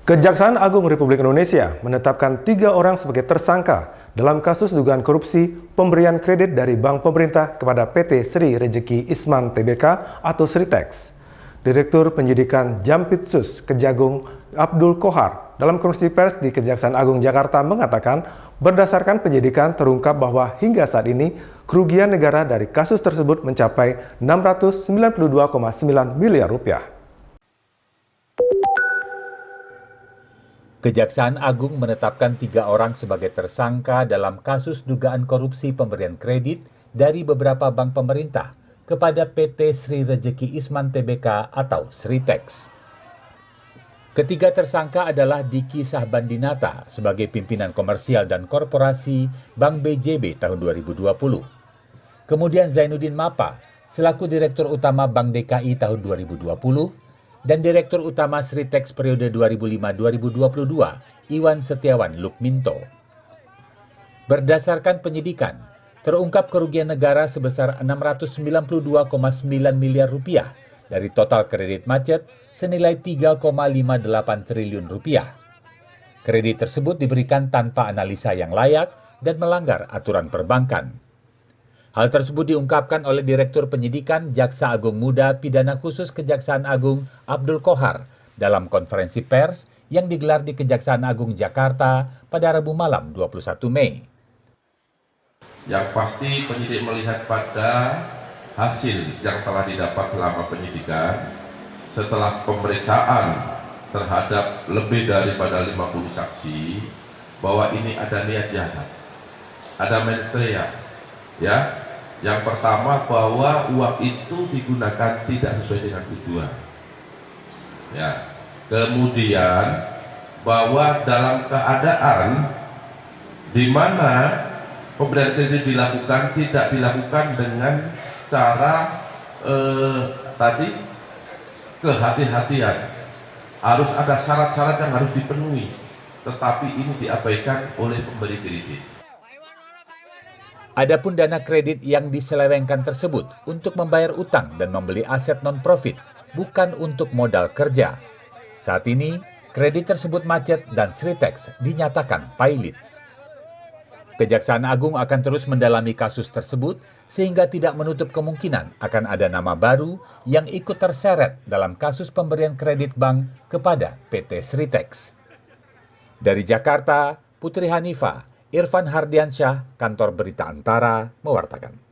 Kejaksaan Agung Republik Indonesia menetapkan 3 orang sebagai tersangka dalam kasus dugaan korupsi pemberian kredit dari bank pemerintah kepada PT Sri Rejeki Isman Tbk atau Sritex. Direktur Penyidikan Jampitsus Kejagung Abdul Kohar dalam konferensi pers di Kejaksaan Agung Jakarta mengatakan berdasarkan penyidikan terungkap bahwa hingga saat ini kerugian negara dari kasus tersebut mencapai 692,9 miliar rupiah. Kejaksaan Agung menetapkan 3 orang sebagai tersangka dalam kasus dugaan korupsi pemberian kredit dari beberapa bank pemerintah kepada PT Sri Rejeki Isman Tbk atau Sritex. Ketiga tersangka adalah Diki Sahbandinata sebagai pimpinan komersial dan korporasi Bank BJB tahun 2020. Kemudian Zainuddin Mapa selaku Direktur Utama Bank DKI tahun 2020, dan Direktur Utama Sritex periode 2005-2022, Iwan Setiawan Lukminto. Berdasarkan penyidikan, terungkap kerugian negara sebesar 692,9 miliar rupiah dari total kredit macet senilai 3,58 triliun rupiah. Kredit tersebut diberikan tanpa analisa yang layak dan melanggar aturan perbankan. Hal tersebut diungkapkan oleh Direktur Penyidikan Jaksa Agung Muda Pidana Khusus Kejaksaan Agung Abdul Kohar dalam konferensi pers yang digelar di Kejaksaan Agung Jakarta pada Rabu malam 21 Mei. Yang pasti penyidik melihat pada hasil yang telah didapat selama penyidikan setelah pemeriksaan terhadap lebih daripada 50 saksi bahwa ini ada niat jahat, ada mens rea, ya. Yang pertama bahwa uang itu digunakan tidak sesuai dengan tujuan. Ya. Kemudian bahwa dalam keadaan di mana pemberian kredit dilakukan tidak dilakukan dengan cara tadi kehati-hatian. Harus ada syarat-syarat yang harus dipenuhi, tetapi ini diabaikan oleh pemberi kredit. Adapun dana kredit yang diselewengkan tersebut untuk membayar utang dan membeli aset non-profit, bukan untuk modal kerja. Saat ini, kredit tersebut macet dan Sritex dinyatakan pailit. Kejaksaan Agung akan terus mendalami kasus tersebut sehingga tidak menutup kemungkinan akan ada nama baru yang ikut terseret dalam kasus pemberian kredit bank kepada PT Sritex. Dari Jakarta, Putri Hanifah, Irfan Hardiansyah, Kantor Berita Antara, mewartakan.